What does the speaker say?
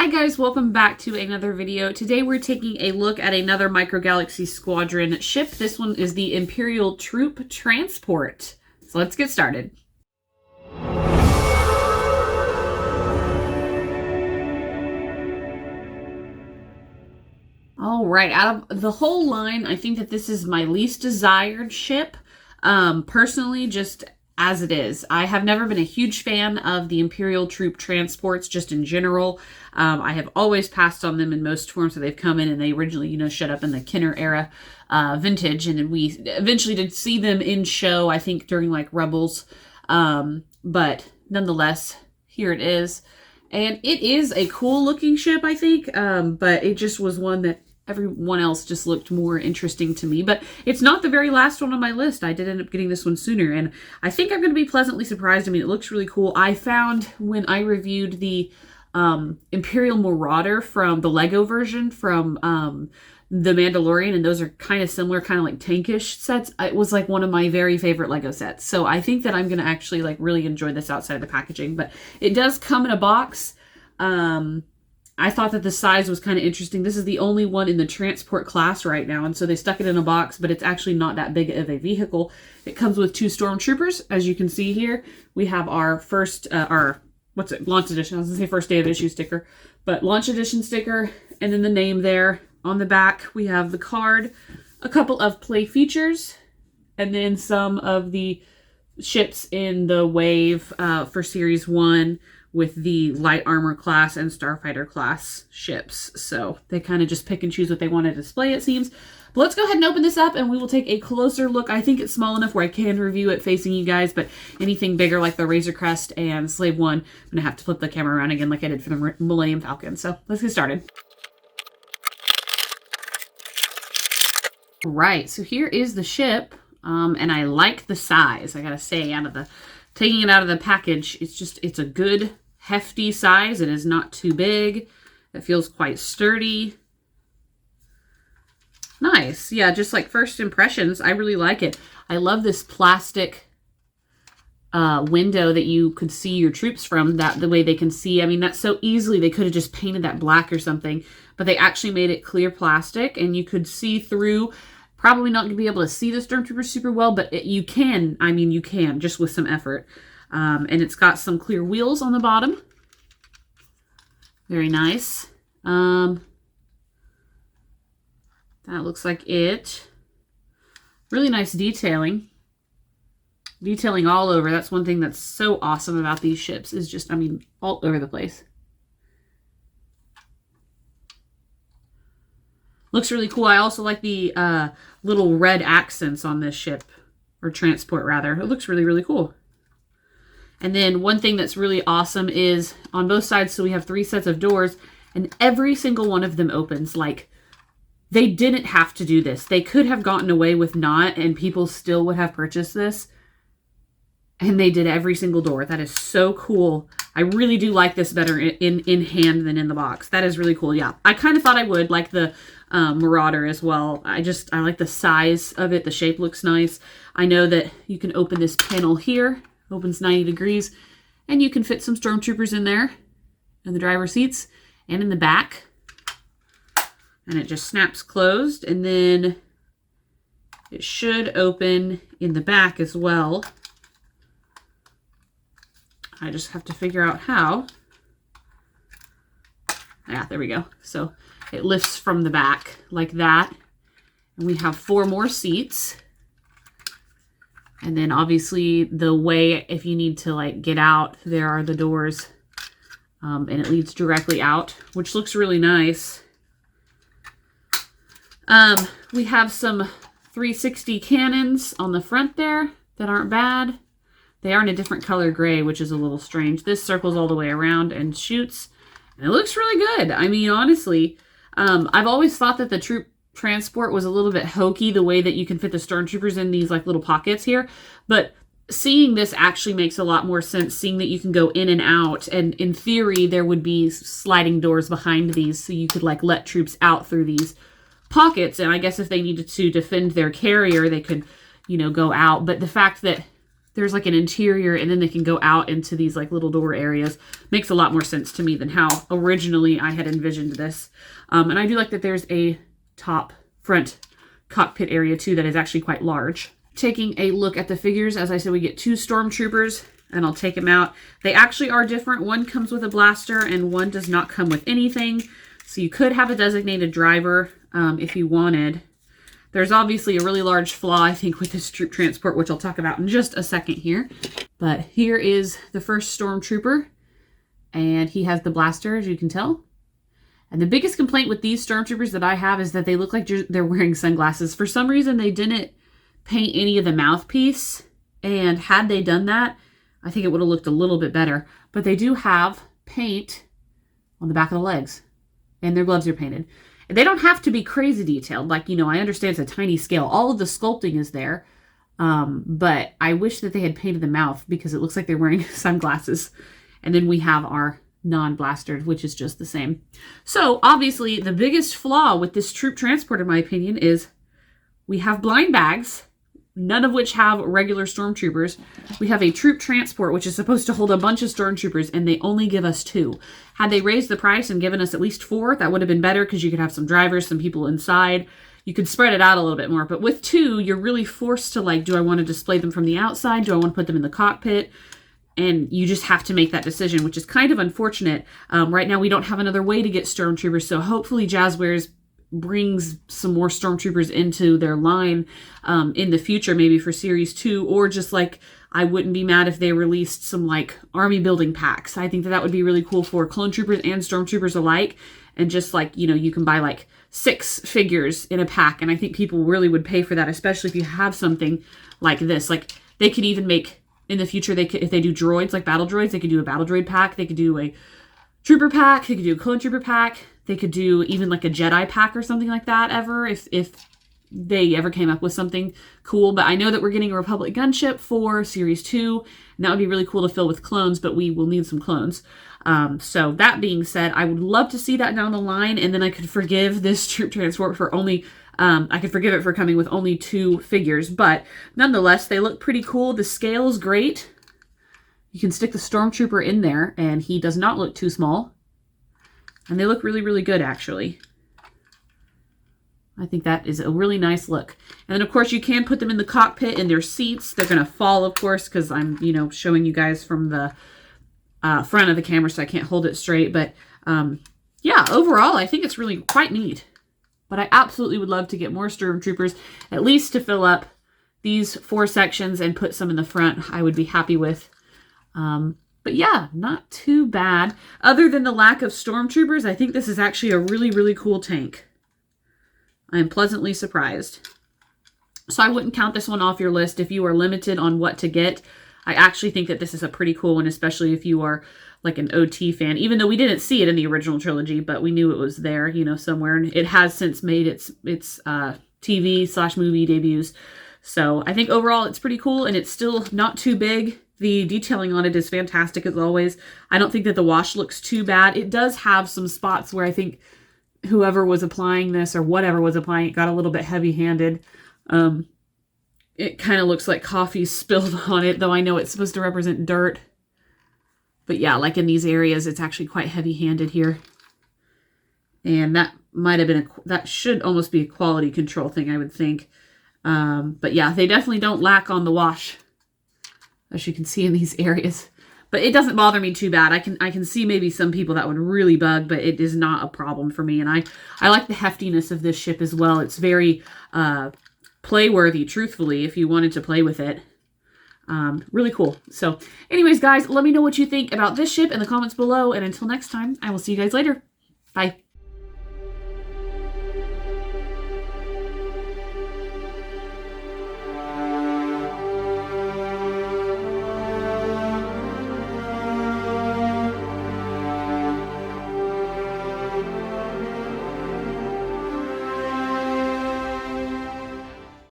Hi guys, welcome back to another video. Today we're taking a look at another Microgalaxy Squadron ship. This one is the Imperial Troop Transport. So let's get started. All right, out of the whole line, I think that this is my least desired ship. Personally, just as it is. I have never been a huge fan of the Imperial Troop Transports, just in general. I have always passed on them in most forms that they've come in, and they originally, showed up in the Kenner era vintage, and then we eventually did see them in show, I think, during, like, Rebels. But nonetheless, here it is. And it is a cool-looking ship, I think, but it just was one that everyone else just looked more interesting to me. But it's not the very last one on my list. I did end up getting this one sooner, and I think I'm going to be pleasantly surprised. I mean, it looks really cool. I found when I reviewed the Imperial Marauder from the Lego version from The Mandalorian, and those are kind of similar, kind of like tankish sets. It was like one of my very favorite Lego sets. So I think that I'm going to actually like really enjoy this outside of the packaging. But it does come in a box. I thought that the size was kind of interesting. This is the only one in the transport class right now, and so they stuck it in a box, but it's actually not that big of a vehicle. It comes with 2 Stormtroopers, as you can see here. We have our first, launch edition. I was going to say first day of issue sticker, but launch edition sticker, and then the name there. On the back, we have the card, a couple of play features, and then some of the ships in the wave for Series 1, with the light armor class and starfighter class ships. So they kind of just pick and choose what they want to display, it seems. But let's go ahead and open this up and we will take a closer look. I think it's small enough where I can review it facing you guys, but anything bigger like the Razor Crest and Slave 1, I'm going to have to flip the camera around again like I did for the Millennium Falcon. So let's get started. Right, so here is the ship, and I like the size. I gotta say, taking it out of the package, it's a good, hefty size. It is not too big. It feels quite sturdy. Nice. Yeah, just like first impressions, I really like it. I love this plastic window that you could see your troops from, the way they can see. I mean, that's so easily, they could have just painted that black or something, but they actually made it clear plastic, and you could see through. Probably not going to be able to see the Stormtroopers super well, but you can, just with some effort. And it's got some clear wheels on the bottom. Very nice. That looks like it. Really nice detailing. Detailing all over. That's one thing that's so awesome about these ships is just, all over the place. Looks really cool. I also like the little red accents on this ship, or transport rather. It looks really, really cool. And then one thing that's really awesome is on both sides, so we have 3 sets of doors, and every single one of them opens. Like, they didn't have to do this. They could have gotten away with not, and people still would have purchased this. And they did every single door. That is so cool. I really do like this better in hand than in the box. That is really cool. Yeah, I kind of thought I would like the Marauder as well. I like the size of it. The shape looks nice. I know that you can open this panel here. Opens 90 degrees. And you can fit some Stormtroopers in there. In the driver's seats. And in the back. And it just snaps closed. And then it should open in the back as well. I just have to figure out how. Yeah, there we go. So it lifts from the back like that. And we have 4 more seats. And then obviously the way, if you need to like get out, there are the doors. And it leads directly out, which looks really nice. We have some 360 cannons on the front there that aren't bad. They are in a different color gray, which is a little strange. This circles all the way around and shoots. And it looks really good. I mean, honestly, I've always thought that the Troop Transport was a little bit hokey, the way that you can fit the Stormtroopers in these like little pockets here. But seeing this actually makes a lot more sense, seeing that you can go in and out. And in theory, there would be sliding doors behind these, so you could like let troops out through these pockets. And I guess if they needed to defend their carrier, they could, go out. But the fact that there's like an interior and then they can go out into these like little door areas. Makes a lot more sense to me than how originally I had envisioned this. And I do like that there's a top front cockpit area too that is actually quite large. Taking a look at the figures, as I said, we get 2 Stormtroopers, and I'll take them out. They actually are different. One comes with a blaster and one does not come with anything. So you could have a designated driver if you wanted. There's obviously a really large flaw, I think, with this troop transport, which I'll talk about in just a second here. But here is the first Stormtrooper, and he has the blaster, as you can tell. And the biggest complaint with these Stormtroopers that I have is that they look like they're wearing sunglasses. For some reason, they didn't paint any of the mouthpiece, and had they done that, I think it would have looked a little bit better. But they do have paint on the back of the legs, and their gloves are painted. And they don't have to be crazy detailed. Like, you know, I understand it's a tiny scale. All of the sculpting is there, but I wish that they had painted the mouth because it looks like they're wearing sunglasses. And then we have our non-blastered, which is just the same. So, obviously, the biggest flaw with this troop transport, in my opinion, is we have blind bags, none of which have regular Stormtroopers. We have a troop transport, which is supposed to hold a bunch of Stormtroopers, and they only give us 2. Had they raised the price and given us at least 4, that would have been better because you could have some drivers, some people inside. You could spread it out a little bit more. But with 2, you're really forced to, like, do I want to display them from the outside? Do I want to put them in the cockpit? And you just have to make that decision, which is kind of unfortunate. Right now, we don't have another way to get Stormtroopers, so hopefully Jazwares brings some more Stormtroopers into their line in the future, maybe for Series 2, or just like, I wouldn't be mad if they released some like army building packs. I think that that would be really cool for clone troopers and Stormtroopers alike. And just like, you know, you can buy like 6 figures in a pack, and I think people really would pay for that, especially if you have something like this. Like, they could even make, in the future, they could, if they do droids, like battle droids, they could do a battle droid pack. They could do a trooper pack. They could do a clone trooper pack. They could do even like a Jedi pack or something like that if they ever came up with something cool. But I know that we're getting a Republic gunship for Series 2, and that would be really cool to fill with clones, but we will need some clones. So that being said, I would love to see that down the line, and then I could forgive this troop transport for only I could forgive it for coming with only 2 figures, but nonetheless, they look pretty cool. The scale is great. You can stick the Stormtrooper in there, and he does not look too small. And they look really, really good, actually. I think that is a really nice look. And then, of course, you can put them in the cockpit in their seats. They're going to fall, of course, because I'm, you know, showing you guys from the front of the camera, so I can't hold it straight. But, yeah, overall, I think it's really quite neat. But I absolutely would love to get more Stormtroopers, at least to fill up these 4 sections and put some in the front. I would be happy with. But yeah, not too bad. Other than the lack of Stormtroopers, I think this is actually a really, really cool tank. I am pleasantly surprised. So I wouldn't count this one off your list if you are limited on what to get. I actually think that this is a pretty cool one, especially if you are like an OT fan, even though we didn't see it in the original trilogy, but we knew it was there, you know, somewhere. And it has since made its TV/movie debuts. So I think overall it's pretty cool, and it's still not too big. The detailing on it is fantastic as always. I don't think that the wash looks too bad. It does have some spots where I think whoever was applying this or whatever was applying it got a little bit heavy-handed. It kind of looks like coffee spilled on it, though I know it's supposed to represent dirt. But yeah, like in these areas, it's actually quite heavy-handed here. And that might have been that should almost be a quality control thing, I would think. But yeah, they definitely don't lack on the wash, as you can see in these areas. But it doesn't bother me too bad. I can see maybe some people that would really bug, but it is not a problem for me. And I like the heftiness of this ship as well. It's very play-worthy, truthfully, if you wanted to play with it. Really cool. So anyways, guys, let me know what you think about this ship in the comments below. And until next time, I will see you guys later. Bye.